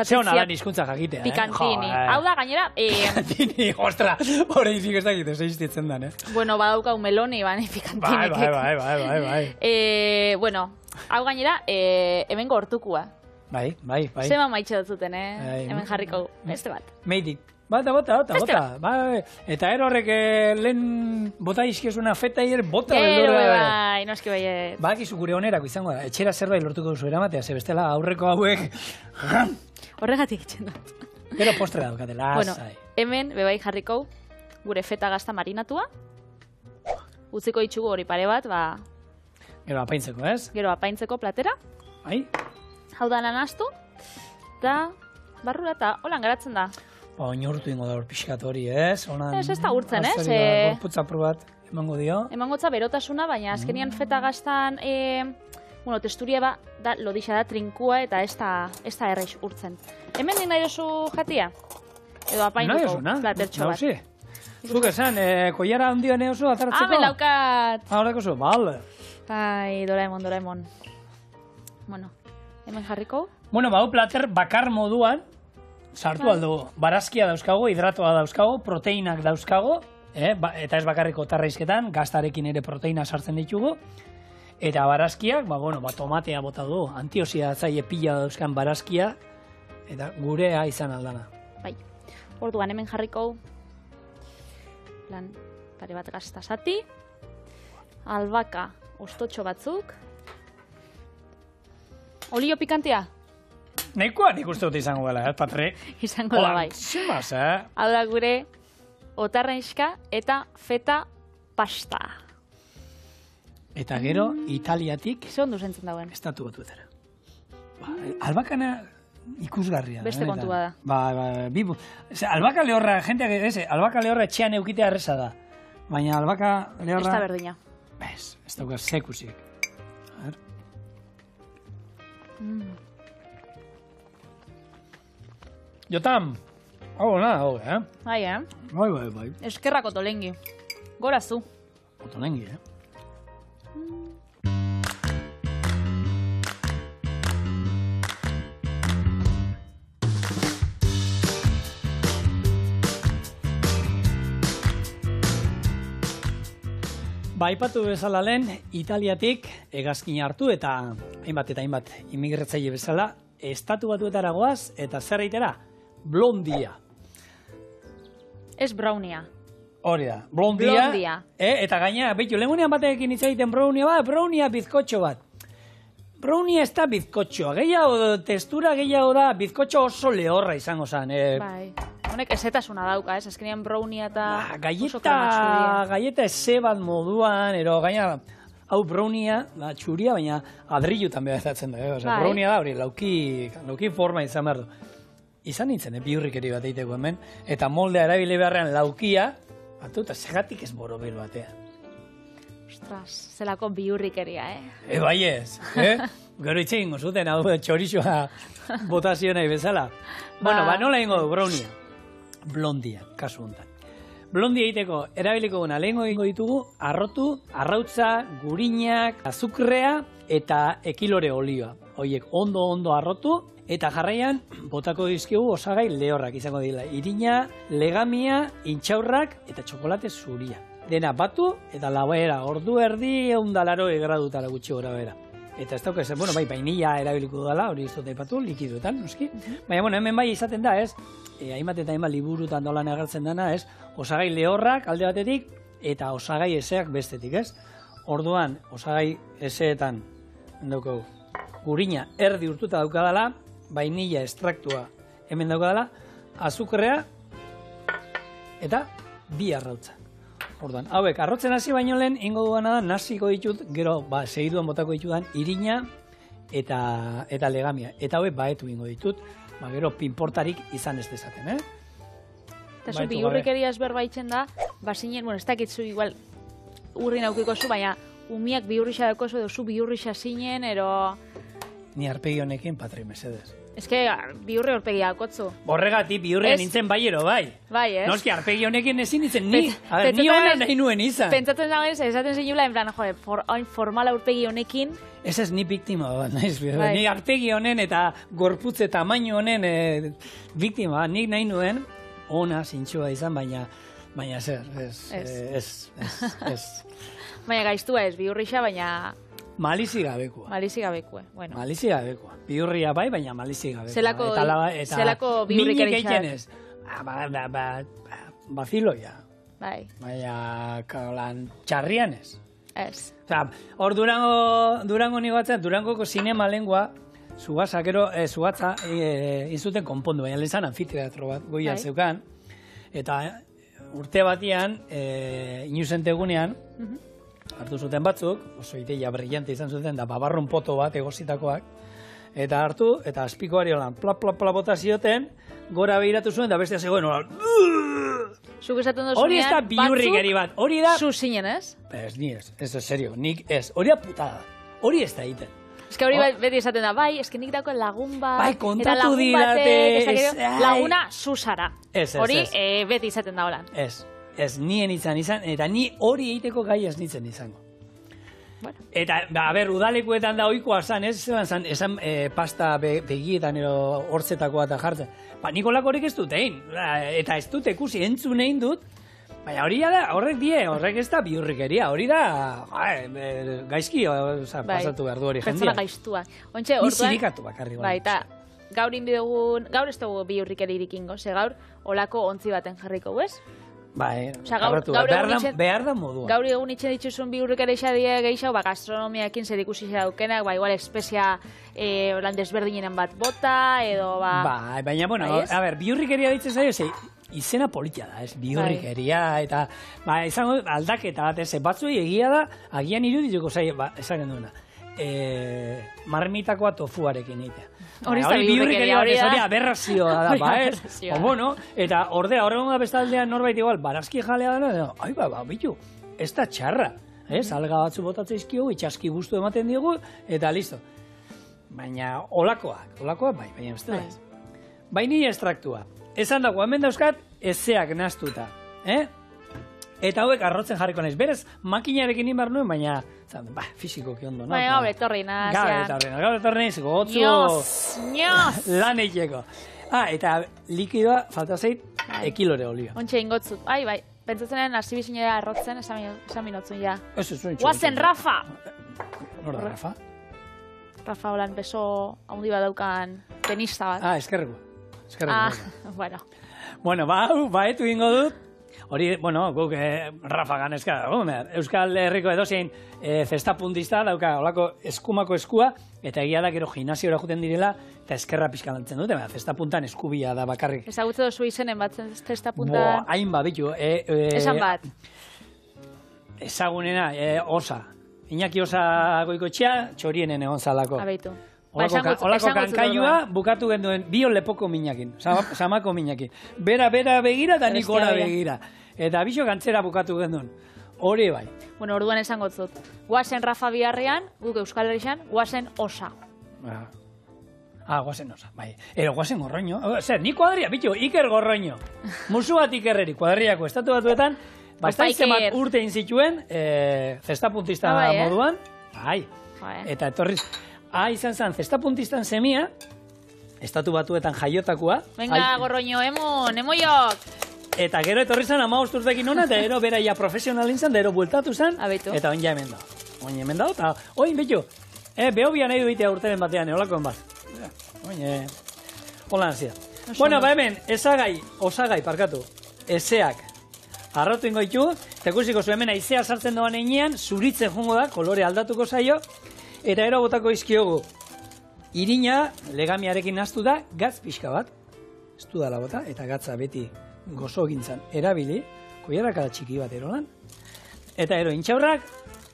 Ze hona lan izkuntza jakitea. Pikantini. Hau da gainera... Pikantini, ostra, hori izik ez dakit, ez egiztitzen dan, Badaukau meloni, pikantinik. Bai. Hau gainera, hemen gortukua. Bai. Zema maitxe dutzuten, hemen jarriko beste bat. Meidik. Bota. Eta horrek lehen bota izkiozuna feta bota beldurra. Bai, noski baiet. Bakizu gure onerako izango da. Etxera zerbait lortuko duzu eramatea, ze bestela aurreko hauek. Horregatik itxen dut. Gero postre daukatela. Hemen bebai jarriko gure feta gazta marinatua. Utziko itxugu hori pare bat, Gero apaintzeko, ez? Gero apaintzeko platera. Bai. Hau da nanaztu, eta barrura eta holan garatzen da. Oinurtu ingo da hor pixkat hori, ez? Ez da urtzen, ez? Gorputza probat emango dio. Emangotza berotasuna, baina azkenian feta gaztan, testuria da lodixa da trinkua eta ez da erreix urtzen. Hemen nik nahi dozu jatia? Edo apainduko platertxo bat. Zuk esan, koiara handia neozu ataratzeko? Belaukat! Horreko zu, bale. Ai, Doraemon. Hemen jarriko? Hau plater bakar moduan, sartu aldo, barazkia dauzkago, hidratoa dauzkago, proteinak dauzkago, eta ez bakarriko tarraizketan, gaztarekin ere proteina sartzen ditugu, eta barazkiak, tomatea bota du, antioxidatzaile pila dauzkan barazkia, eta gurea izan aldana. Bai, orduan hemen jarriko, pare bat gazta zati, albaka ostotxo batzuk, olio pikantea? Nekoa nik uste dut izango gela, Patri? Izango da bai. Zimaz, Hau da gure otarrainska eta feta pasta. Eta gero, Italiatik, Ze ondu zentzen dauen. Estatu Batuetara. Albakana ikusgarria. Beste kontua da. Albaka lehorra, jenteak, albaka lehorra etxean eukitea erreza da. Baina albaka lehorra... Ez da berdina. Ez dauka zekusiek. A ver. Jotam, hau na, Bai, Bai. Eskerrak otolengi. Gora zu. Otolengi, Baipatu bezala lehen, Italiatik hegazkina hartu eta hainbat imigratzaile bezala Estatu Batuetara goaz eta zer eitera? Blondia. Ez brownia. Hori da, blondia. Eta gaina, behitu, lehemunean batekin itzaiten brownia bizkotxo bat. Brownia ez da bizkotxoa, gehiago testura gehiago da, bizkotxo oso lehorra izango zen. Bai. Honek ezetasuna dauka, ez? Azkenean brownia eta galleta eze bat moduan, gaina, hau brownia, txuria, baina adrillu també ezatzen da. Brownia da, hori, lauki forma izan behar du. Izan nintzen, bihurrikeri bat eiteko hemen, eta moldea erabile beharrean laukia, eta segatik ez borobel batea. Ostras, zelako bihurrikeria, Bai ez, Gero itxe ingo zuten, hau txorixoa botazio nahi bezala. Bueno, nola ingo du, brownia. Blondia, kasu honetan. Blondia egiteko erabiliko guna lehengo egingo ditugu arrotu, arrautza, gurinak, azukrea eta ekilore olioa. Hoiek ondo arrotu eta jarraian botako dizkigu osagai lehorrak izango dira. Irina, legamia, intxaurrak eta txokolate zuria. Dena batu eta labaera ordu erdi 180 gradutara gutxi gora bera. Eta ez dauk ezen, vainilla erabiliko dela, hori izot daipatu, likiduetan, noski. Baina, hemen bai izaten da, hainbat eta hainbat liburutan dolan agertzen dana, osagai lehorrak alde batetik, eta osagai eseak bestetik, Orduan, osagai eseetan, daukagu, gurina erdi urtuta daukadala, vainilla estraktua hemen daukadala, azukrea, eta bi arrautza. Orduan, hauek, arrotzen hasi baino lehen, ingo duana da, naziko ditut, gero, segiduan botako ditudan, irina eta legamia. Eta hauek, baetu ingo ditut, gero, pinportarik izan ez dezaten, Eta zu bihurrikeria ezberbaitzen da, bazinen, ez dakitzu igual urrin aukiko zu, baina umiak bihurrixa dauko zu, edo zu bihurrixa zinen, Ni arpegi honekin, patri, mesedez. Ez que bihurri horpegi daukotzu. Horregatik, bihurria nintzen baiero, bai. Bai, ez? Noski, arpegi honekin ezin nintzen, ni hona nahi nuen izan. Pentsatzen dagoen, esaten zinula, en plan, formala aurpegi honekin. Ez ni biktima bat, naiz, ni arpegi honen eta gorputze tamaino honen biktima, nik nahi nuen, ona, zintxua izan, baina zer, ez. Baina gaiztua ez, bihurrixa, baina... Malizi gabekua. Bueno. Malizi gabekua. Bihurria bai, baina malizi gabekua. Zelako bihurrikeria egiten ez. Baziloia. Bai. Baina, kaulan, txarrian ez. Ez. Hor Durango nigoatzen, Durangoko zinema lengua, zugatza izuten konpondu, baina lezan anfiteatro bat goian zeukan, eta urte batian, inuzentegunean, hartu zuten batzuk, oso ideia brillante izan zuten, da babarron poto bat egositakoak, eta hartu, eta azpikoari holan, pla bota zioten, gora behiratu zuen, da bestia zegoen holan. Zuk esaten dozunean, hori ez da bihurrikeri bat, hori da... Zu zinen, ez? Ez serio, nik ez, hori da putada, hori ez da egiten. Ez que hori beti esaten da, bai, ez que nik dagoen lagun bat, bai, kontatu didate, laguna zuzara. Hori beti izaten da holan. Ez, nien izan, eta ni hori egiteko gai ez nintzen izango. Bueno. Eta, udalekuetan da oikoa zan, esan pasta begietan ero hortzetakoa eta jartzen. Nikolak horrek ez dut egin, eta ez dut ikusi entzun egin dut, baina horrek ez da bihurrikeria, hori da gaizki pasatu behar du hori jendia. Pertsona gaiztua. Ni sirikatu bakarri. Bai, eta gaur ez dugu bihurrikeririk ingo, ze gaur olako ontzi baten jarriko, ez? Bai, behar da modua. Gaur egun itxen dituzun bihurrikeria gehiago, gastronomiakin zer ikusi zaukenak, igual espezia desberdinen bat bota, edo Baina, bueno, a ber, bihurrikeria ditzen zaio, izena politia da, ez? Bihurrikeria, eta, izango aldaketa bat, ez? Batzuei egia da, agian irudituko zai, esaten duena. Marmitakoa tofuarekin egitea. Hori bihurrikeria, hori da. Hori aberrazioa da, ez? Bueno, eta ordea, horregun da bestaldean norbait igual, barazki jalea dena, bitu, ez da txarra. Alga batzu botatzen izkigu, itxaski guztu ematen digu, eta listo. Baina olakoak bai, baina bestela ez. Baini estraktua. Esan dago, hemen dauzkat, ezeak naztuta. Eta hauek arrotzen jarriko naiz. Berez, makinarekin inbar nuen, baina fizikoki ondo. Baina gaur etorri naiz, gotzu lan eiteko. Eta likidoa falta zait ekilore olioa. Ontxe ingotzut, bai. Pentsatzenen hasi bizinera arrotzen, esan minotzun ja. Ez. Guazen Rafa! Nora Rafa? Rafa holan beso haundi badaukan tenista bat. Eskerreko. Bueno. Bueno, etu ingo dut. Hori, guk Rafa ganezka. Euskal Herriko edozein zestapuntista dauka olako eskumako eskua, eta egia da gero gimnasiora juten direla, eta eskerra pixka lantzen dute, zestapuntan eskubia da bakarrik. Ezagutze dozu izenen bat zestapuntan? Hain bitu. Esan bat? Ezagunena, Osa. Iñaki Osa Goikoetxea, txorienen egon zalako. Abeitu. Olako kankailua bukatu genduen bio lepoko minakin, samako minakin. Bera begira eta nik gora begira. Eta biso gantzera bukatu genduen. Hori bai. Bueno, orduan esango zut. Guazen Rafa biharrean, guk Euskal Herrian, guazen Osa. Guazen Osa, bai. Guazen Gorroño. Zer, ni kuadria, bitu, Iker Gorroño. Musu bat Ikerreri, kuadriako estatu batuetan, zemat urte inzituen, zestapuntista moduan. Eta etorriz, izan zen, zestapuntistan semia, estatu batuetan jaiotakoa. Venga, Gorroño, emoiok! Eta gero etorri zen 15 urtekin hona, eta gero bera ja profesionalin zen, gero bueltatu zen, eta oin ja hemen da. Oin hemen da, eta oin bitu, behobia nahi duitea urteren batean, eolakoen bat. Oin, holan zia. Bueno, hemen, osagai, parkatu, ezeak. Arrotu ingo ditu, eta ikusiko zu hemen aizea sartzen doan einean, zuritzen jongo da, kolore aldatuko zaio, eta ero botako izkiogu. Irina, legamiarekin naztu da, gatz pixka bat, ez du dala bota, eta gatza beti gozo gintzan erabili, koiarrakada txiki bat erolan, eta ero intxaurrak,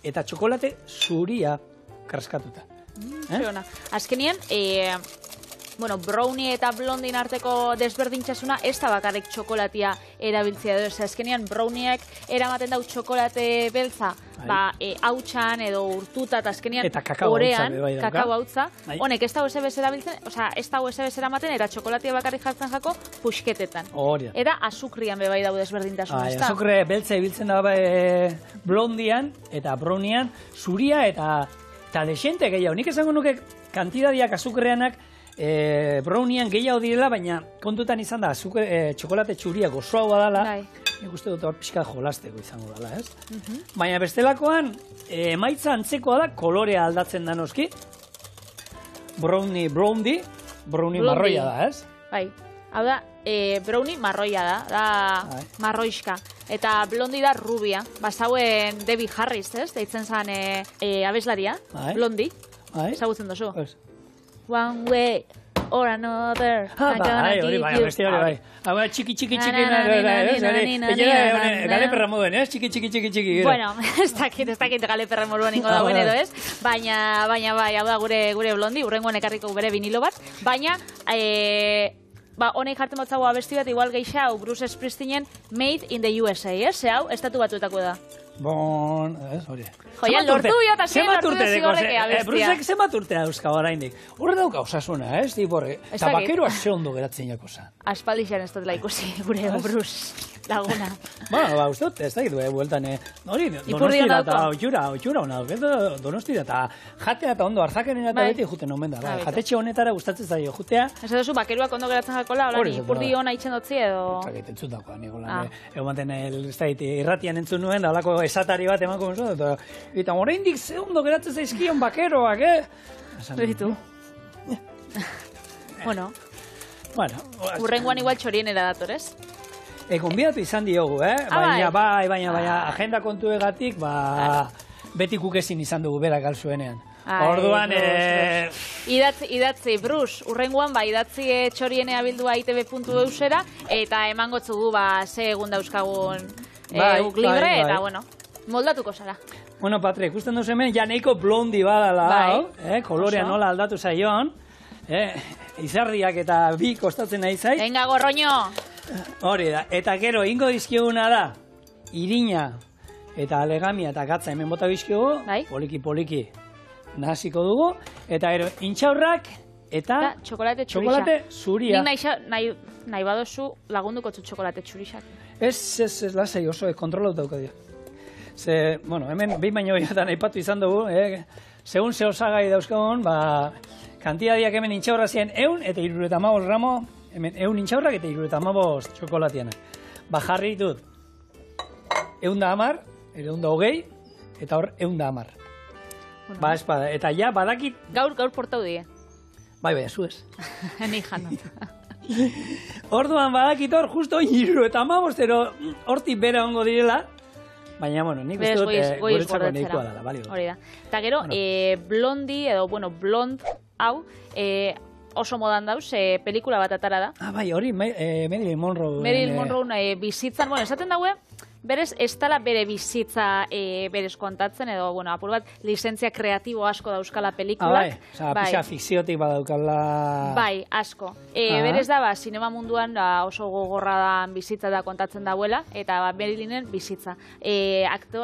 eta txokolate zuria karskatuta. Azkenien, brownie eta blondin arteko desberdintxasuna ez da bakarrik txokolatia erabiltzea edo. Azkenean brownieek eramaten dau txokolate beltza, hautsan edo urtuta, eta azkenean orean, kakao hautza. Honek ez da USB erabiltzen, ez da USB eramaten, eta txokolatia bakarrik jartzen jako puxketetan. Eta azukrian bebai dau desberdintasuna. Azukre beltza ibiltzen da blondian eta browniean, zuria eta desente gehiago. Nik esango nuke kantidadiak azukreanak browniean gehiago direla, baina kontutan izan da txokolate txuria gozoa badala, nik uste dut hor pixka jolasteko izango dela, ez? Baina bestelakoan, emaitza antzekoa da, kolorea aldatzen da noski. Brownie marroia da, ez? Bai, hau da, brownie marroia da marroiska. Eta blondi da rubia. Basauen Debbie Harris, ez? Deitzen zen abeslaria, blondi. Ezagutzen dozu. One way or another. Bai. Hau txiki, galeperra moduen, ez? Txiki. Bueno, ez dakit galeperra moduen ingo dauen edo, ez? Baina bai, hau da gure blondi, urrengoan ekarriko bere vinilo bat. Baina, honek jartzen batzago abesti bat, igual geixa, Bruce Springsteenen Made in the USA, ez? Hau, estatu batuetako da. Bon, ez, hori. Joia, lortu dio eta lortu dio zigorreke abestia. Brusek zenbat urtea euska oraindik. Horre dauka osasuna, ez? Eta bakeroa ze ondo geratzen jako zen. Aspaldixan ez dut ikusi, gure Bruce laguna. Bueno, ustot, ez da gidu, bueltan, hori, Donostira eta otxura hona, Donostira eta jatea eta ondo arzakenera eta beti juten omen da. Jatetxe honetara gustatzen zaio jutea. Ez duzu, bakeroak ondo geratzen jakola, hola, ipurdi hona itxen dotzi edo... Entzut dagoa, nigolan, egomaten irratian entzun nuen, da holako esatari bat emanko menzu, eta oraindik ze ondo geratzen zaizkion bakeroak, Beritu. Bueno, urrengoan igual txorienera datorez. Gonbidatu izan diogu, baina agenda kontuegatik, betikuk ezin izan dugu berak galzuenean. Orduan, idatzi, Bruce, urrenguan, idatzi txorienea bildua itb.eusera, eta emango tzugu, ze egun dauzkagun guk libre, eta, bueno, moldatuko zara. Bueno, Patre, ikusten duz hemen, janeiko blondi badala, kolorea nola aldatu zaion, izarriak eta bi kostatzen nahi zait. Venga, gorroño! Hori da, eta gero, ingo dizkiguna da, irina eta alegamia eta gatza hemen bota bizkigu, poliki nahaziko dugu, eta gero, intxaurrak eta txokolate zuria. Nik nahi badozu lagunduko zu txokolate txurixak. Ez, lasai oso, kontrolau dauka dira. Ze, bueno, hemen behin baino gehiagotan aipatu izan dugu, segun ze osagai dauzkagun, kantiadiak hemen intxaurra ziren 100 eta 75 gramo, hemen 100 intxaurrak eta 75 txokolatianak. Jarri ditut 110, 120, eta hor 110. Espada, eta ja badakit... Gaur portau die. Bai, zu ez. Ni janot. Orduan badakit hor, justo 75, hortik bera ongo direla, baina, bueno, nik uste dut guretzako nahikoa dela, bali. Hori da. Eta gero, blondi, edo, blond, hau, oso modan dauz, pelikula bat atara da. Bai, hori, Marilyn Monroe. Marilyn Monroe bizitzan, bueno, esaten daue, berez, ez tala bere bizitza berez kontatzen, edo, bueno, apur bat, lizentzia kreatibo asko dauzkala pelikulak. Pixa fikziotik badaukala... Bai, asko. Berez da, sinema munduan oso gogorra da bizitza da kontatzen dauela, eta Marilynen bizitza.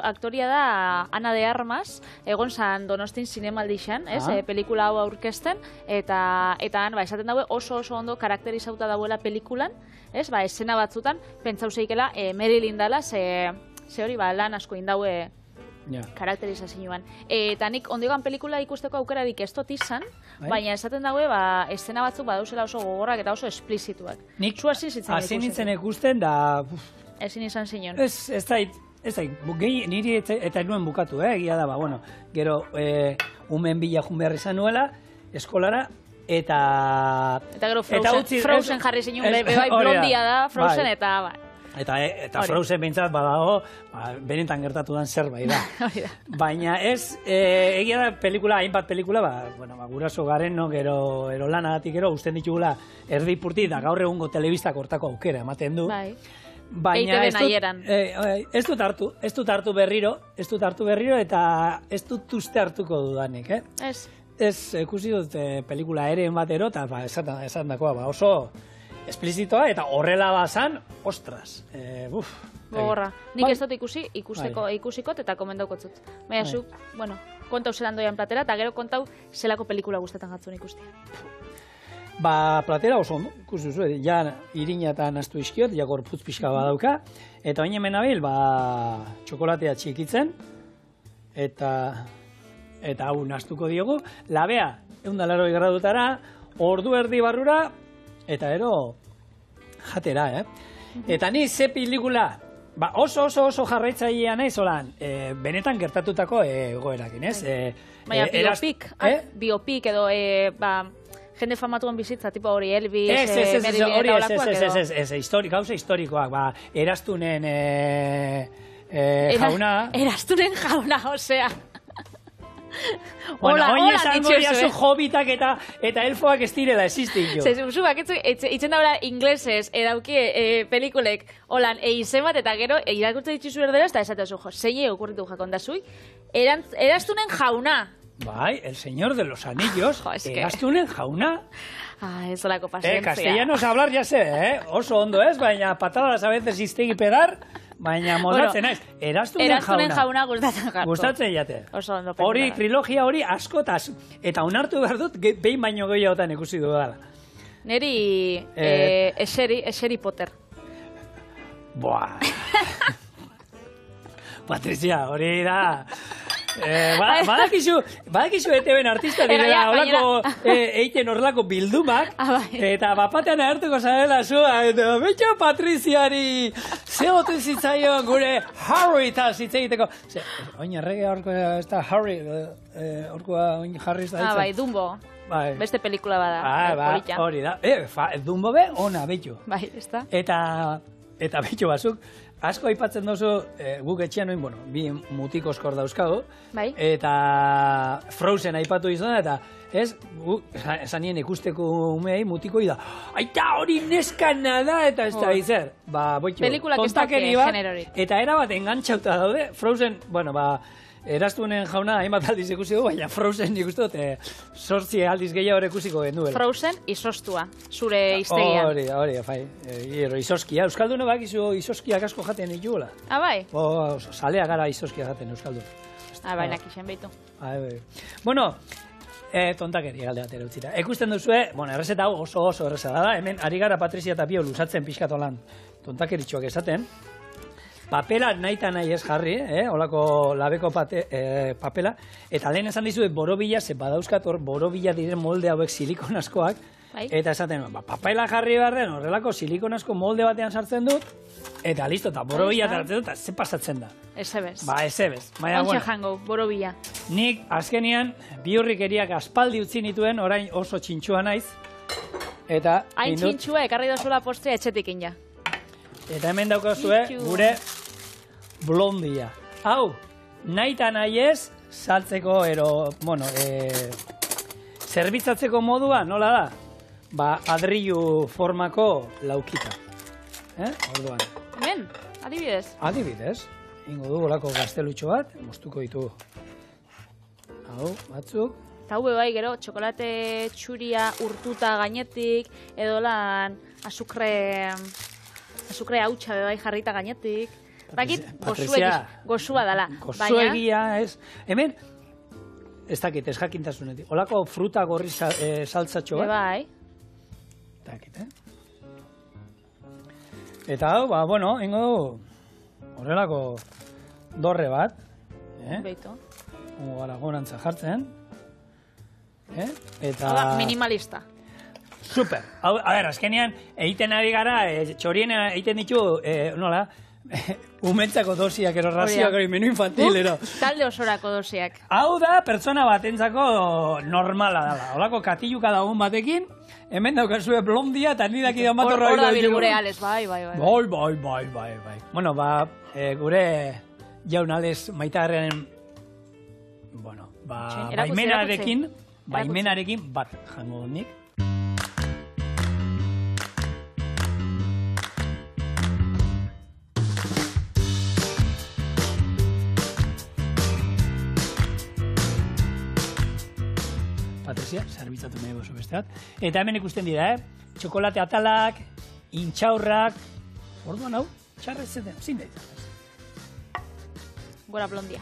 Aktoria da Ana de Armas, egon zan Donostin zinemaldixan, pelikula hau aurkezten, eta han, esaten daue oso ondo karakterizauta dauela pelikulan, esena batzutan, pentsau zeikela Marilyn dala, ze hori lan asko indaue karakterizazioan. Eta nik ondigan pelikula ikusteko aukerarik ez dut izan, baina esaten daue, esena batzuk badauzela oso gogorrak eta oso esplizituak. Nik hasi nintzen ikusten da... Ezin izan zinon. Ez niri eta nuen bukatu, egia da, bueno, gero umen bila jun behar izan nuela, eskolara, eta gero Frozen jarri zinun, bai blondia da, Frozen, eta... Eta Frozen bintzat badago, benetan gertatu dan zerbait da. Baina ez, egia da pelikula, hainbat pelikula, guraso garen, gero erolanagatik gero, usten ditugula erdipurti, da gaur egungo telebistak hortako aukera ematen du. Baina ez dut hartu berriro, eta ez dut uste hartuko dudanik, Ez, ikusi dut pelikula eren batero, eta esan dakoa, oso esplizitoa, eta horrela bazan, ostras, gogorra. Nik ez dut ikusikot eta komendauko zut. Baina zu, kontau zelan doian platera, eta gero kontau zelako pelikula guztetan gatzun ikustia. Platera oso ondo, ikusi zu, ja irina eta naztu izkiot, ja gorputz pixka badauka, eta baina menabil, txokolatea txikitzen, eta hau naztuko diogu, labea, 180 gradutara, ordu erdi barrura, eta ero, jatera, Eta ni ze pelikula, oso jarraitzailea nahi zolan, benetan gertatutako egoerakin, ez? Baina biopik edo, jende famatuan bizitza, tipo hori Elvis, Marilyn, hori gauza historikoak, Eraztunen jauna. Eraztunen jauna, osea. Bueno, oin esango diazu hobbitak eta elfoak ez direla existik jo. Zuzubak, itzen daura inglesez, edauki pelikulek, holan, izen bat, eta gero, irakurtze ditzuzu erdera, eta esatea zu, zeie okurritu jakondazui, Eraztunen jauna. Bai, el señor de los anillos, Eraztunen jauna. Ez olako pazientzia. Castellanos hablar ya sé, oso ondo ez, baina patadas a veces iztegi pegar, baina modatzen naiz. Eraztunen jauna gustatzen gartu. Gustatzen jate. Oso ondo. Hori, trilogia hori askotaz. Eta onartu behar dut, behin baino gehiagotan ikusi dudala. Neri, eseri Potter. Buah. Patricia, hori da... Badakizu ETV-en artista direla eiten horrelako bildumak, eta bapatean agertuko zarela zua, eta betxo Patriziari zegoten zitzaion gure Harry eta zitzaiteko. Oin errege horko ez da Harry, horkoa oin Harry ez da ditzen. Bai, Dumbo. Beste pelikula bada. Hori da. Dumbo be, ona, betxo. Bai, ez da. Eta betxo bazuk, asko aipatzen duzu, guk etxean noin, bueno, bi mutikoskor dauzkago, Bai. eta Frozen aipatu izan, eta ez, esan nien ikusteko umei mutikoi da, aita hori neskana da, eta ez da izer. Ba, boitxo, Pelikulak ez tontakeri dauke bat, generorik. eta erabat engantxauta daude, Frozen, bueno, ba, eraztunen jauna hainbat aldiz ikusi du, baina Frozen nik uste dut, 8 aldiz gehiago ikusiko genduela. Frozen izostua, zure iztegian. Hori, bai, izoskia. Euskalduna bakizu izoskiak asko jaten dituela. Bai? Salea gara izoskia jaten Euskaldun. Bainak isen behitu. Bueno, tontakeria galde batera utzita. Ekusten duzue, bueno, errezeta hau oso erreza da. Hemen ari gara Patrizia eta Pio luzatzen pixkatolan tontakeritxoak esaten. Papela nahi ez jarri, holako labeko papela. Eta lehen esan dizuet borobila, ze badauzkat hor borobila diren molde hauek silikonazkoak. Bai. Eta esaten, papela jarri behar den, horrelako silikonazko molde batean sartzen dut. Eta listo, eta borobila hartzen dut, eta ze pasatzen da. Ezebez. Ezebez. Ontxe jango, borobila. Nik azkenian biurrikeriak aspaldi utzi nituen, orain oso txintxua naiz. Eta hain txintxua, ekarri dozula postrea etxetik inja. Eta hemen daukazue gure blondia. Hau, nahi eta nahi ez, saltzeko, zerbitzatzeko modua, nola da? Ba, adrillu formako laukita. Orduan. Hemen, adibidez. Adibidez. Ingo du olako gaztelutxo bat, moztuko ditu. Hau, batzuk. Eta hau bai, gero, txokolate txuria urtuta gainetik, edo lan azukre hautsa bai jarrita gainetik. Bakit, gozua dala. Gozuegia, ez. Hemen, ez dakit, ez jakintasunetik. Olako fruta gorri saltzatxo bat. Bai. Ez dakit, Eta hau, bueno, ingo du, horrelako dorre bat. Beito. Gara gorantza jartzen. Eta... Hala, minimalista. Super. A ber, azkenean, egiten ari gara, txorien egiten ditu, nola, umentzako dosiak, ero razioak, menu infantil, ero. Talde osorako dosiak. Hau da, pertsona batentzako normala dela. Holako katiluka dagoen batekin, hemen daukazue blondia, eta nidak idan bat horra. Hor da gure Alex, bai. Bai. Bueno, gure jaun Alex maitagarren, bueno, baimenarekin bat jango nik. Patrizia, zerbitzatu nahi bozu besteat. Eta hemen ikusten dira, txokolate atalak, intxaurrak, orduan hau, txarretzen, zin daita. Gora blondia.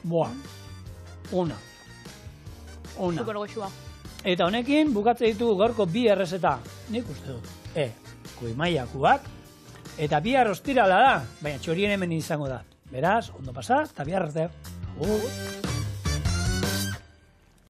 Boa, ona. Super goxua. Eta honekin, bukatze ditugu gaurko bi errezeta. Nik uste dut, kuimaiakuak, eta bi arrostirala da, baina txorien hemen izango da. Beraz, ondo pasa, eta bi arrezeta.